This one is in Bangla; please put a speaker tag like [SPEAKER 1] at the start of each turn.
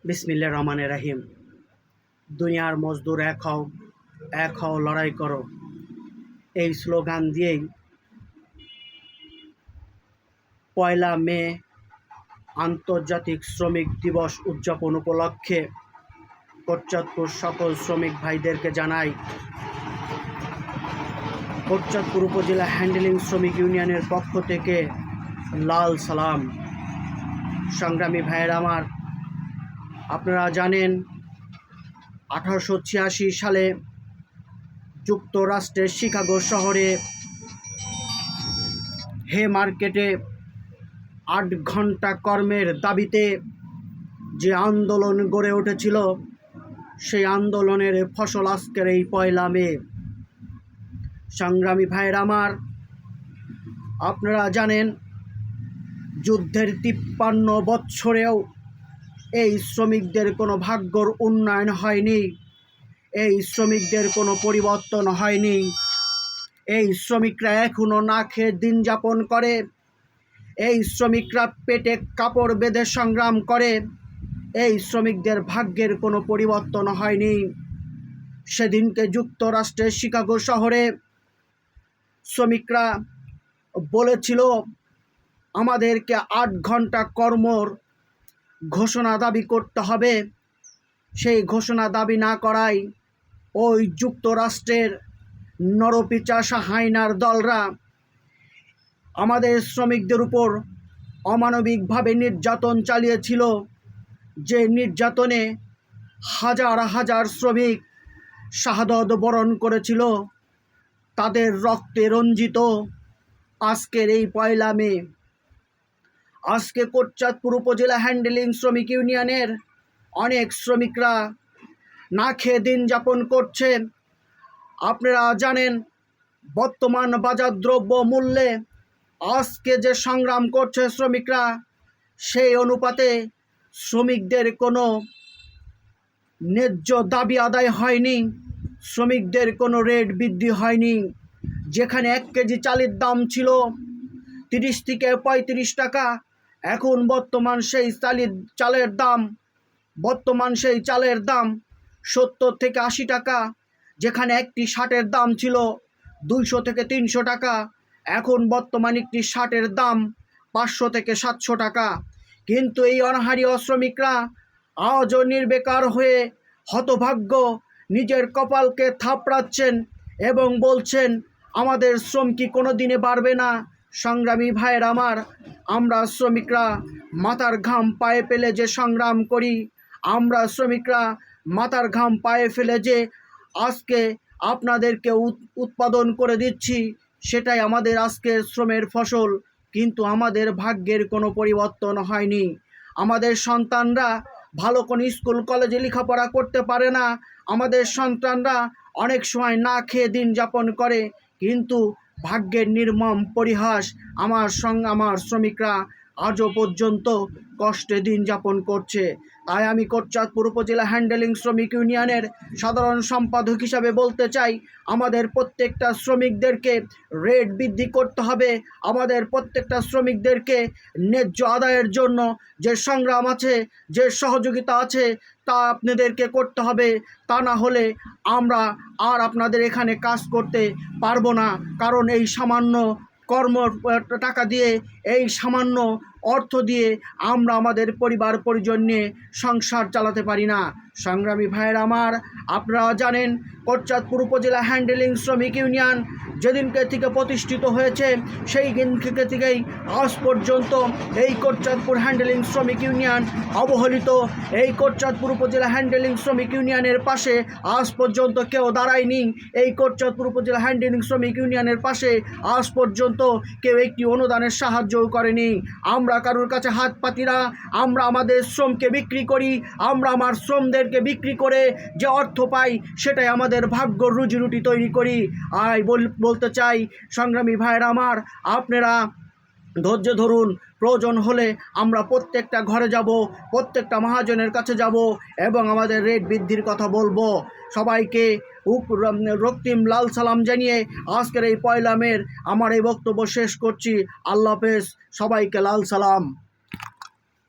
[SPEAKER 1] বিসমিল্লাহির রহমানির রহিম। দুনিয়ার মজদুর এক হও লড়াই করো, এই স্লোগান দিয়েই ১লা মে আন্তর্জাতিক শ্রমিক দিবস উদযাপন উপলক্ষে কোটচাঁদপুর সকল শ্রমিক ভাইদেরকে জানাই কোটচাঁদপুর উপজেলা হ্যান্ডলিং শ্রমিক ইউনিয়নের পক্ষ থেকে লাল সালাম। সংগ্রামী ভাইয়েরা আমার, আপনারা জানেন 1886 সালে যুক্তরাষ্ট্রের শিকাগো শহরে হে মার্কেটে 8 ঘন্টা কর্মের দাবিতে যে আন্দোলন গড়ে উঠেছিল, সেই আন্দোলনের ফসল আজকের এই ১লা মে। সংগ্রামী ভাইয়েরা আমার, আপনারা জানেন যুদ্ধের 53 বৎসরেও এই শ্রমিকদের কোনো ভাগ্যর উন্নয়ন হয়নি, এই শ্রমিকদের কোনো পরিবর্তন হয়নি। এই শ্রমিকরা এখনও না খেয়ে দিন যাপন করে, এই শ্রমিকরা পেটে কাপড় বেঁধে সংগ্রাম করে, এই শ্রমিকদের ভাগ্যের কোনো পরিবর্তন হয়নি। সেদিনকে যুক্তরাষ্ট্রের শিকাগো শহরে শ্রমিকরা বলেছিল আমাদেরকে 8 ঘন্টা কর্মর ঘোষণা দাবি করতে হবে। সেই ঘোষণা দাবি না করায় ওই যুক্তরাষ্ট্রের নরপিচাস হায়নার দলরা আমাদের শ্রমিকদের উপর অমানবিকভাবে নির্যাতন চালিয়েছিল। যে নির্যাতনে হাজার হাজার শ্রমিক শাহাদত বরণ করেছিল, তাদের রক্তে রঞ্জিত আজকের এই ১লা মে। আজকে কোটচাঁদপুর উপজেলা হ্যান্ডলিং শ্রমিক ইউনিয়নের অনেক শ্রমিকরা না খেয়ে দিন যাপন করছে। আপনারা জানেন বর্তমান বাজার দ্রব্য মূল্যে আজকে যে সংগ্রাম করছে শ্রমিকরা, সেই অনুপাতে শ্রমিকদের কোনো ন্যায্য দাবি আদায় হয়নি, শ্রমিকদের কোনো রেট বৃদ্ধি হয়নি। যেখানে 1 কেজি চালের দাম ছিল 30 থেকে 35 টাকা, এখন বর্তমান সেই চালের দাম 70 থেকে 80 টাকা। যেখানে একটি শার্টের দাম ছিল 200 থেকে 300 টাকা, এখন বর্তমান একটি শার্টের দাম 500 থেকে 700 টাকা। কিন্তু এই অনাহারী শ্রমিকরা আজও নির্বেকার হয়ে হতভাগ্য নিজের কপালকে থাপড়াচ্ছেন এবং বলছেন আমাদের শ্রম কি কোনো দিনে বাড়বে না। সংগ্রামী ভাইয়ের আমার, আমরা শ্রমিকরা মাথার ঘাম পায়ে ফেলে যে সংগ্রাম করি, আমরা শ্রমিকরা মাথার ঘাম পায়ে ফেলে যে আজকে আপনাদেরকে উৎপাদন করে দিচ্ছি, সেটাই আমাদের আজকের শ্রমের ফসল। কিন্তু আমাদের ভাগ্যের কোনো পরিবর্তন হয়নি। আমাদের সন্তানরা ভালো কোনো স্কুল কলেজে লেখাপড়া করতে পারে না, আমাদের সন্তানরা অনেক সময় না খেয়ে দিন যাপন করে। কিন্তু ভাগ্যের নির্মম পরিহাস, আমার শ্রমিকরা আজও পর্যন্ত কষ্টে দিন যাপন করছে। তাই আমি কোটচাঁদপুর উপজেলা হ্যান্ডলিং শ্রমিক ইউনিয়নের সাধারণ সম্পাদক হিসাবে বলতে চাই, আমাদের প্রত্যেকটা শ্রমিকদেরকে রেট বৃদ্ধি করতে হবে। আমাদের প্রত্যেকটা শ্রমিকদেরকে ন্যায্য আদায়ের জন্য যে সংগ্রাম আছে, যে সহযোগিতা আছে, তা আপনাদেরকে করতে হবে। তা না হলে আমরা আর আপনাদের এখানে কাজ করতে পারবো না। কারণ এই সামান্য টাকা দিয়ে, এই সামান্য অর্থ দিয়ে আমরা আমাদের পরিবার পরিজন নিয়ে সংসার চালাতে পারি না। সংগ্রামী ভাইয়ের আমার, আপনারা জানেন কোটচাঁদপুর উপজেলা হ্যান্ডলিং শ্রমিক ইউনিয়ন যেদিনকে থেকে প্রতিষ্ঠিত হয়েছে, সেই দিন থেকেই আজ পর্যন্ত এই কোটচাঁদপুর হ্যান্ডলিং শ্রমিক ইউনিয়ন অবহেলিত। এই কোটচাঁদপুর উপজেলা হ্যান্ডলিং শ্রমিক ইউনিয়নের পাশে আজ পর্যন্ত কেউ দাঁড়ায়নি। এই কোটচাঁদপুর উপজেলা হ্যান্ডলিং শ্রমিক ইউনিয়নের পাশে আজ পর্যন্ত কেউ একটি অনুদানের সাহায্যও করেনি। আমরা কারোর কাছে হাত পাতি না, আমরা আমাদের শ্রমকে বিক্রি করি। আমরা আমার শ্রমদেরকে বিক্রি করে যে অর্থ পাই, সেটাই আমাদের ভাগ্য রুজি রুটি তৈরি করি। বলতে চাই সংগ্রামী ভাইয়েরা আমার, আপনারা ধৈর্য ধরুন। প্রয়োজন হলে আমরা প্রত্যেকটা ঘরে যাব, প্রত্যেকটা মহাজনের কাছে যাব এবং আমাদের রেট বৃদ্ধির কথা বলবো। সবাইকে রক্তিম লাল সালাম জানিয়ে আজকের এই ১লা মের আমার এই বক্তব্য শেষ করছি। আল্লাহ হাফেজ, সবাইকে লাল সালাম।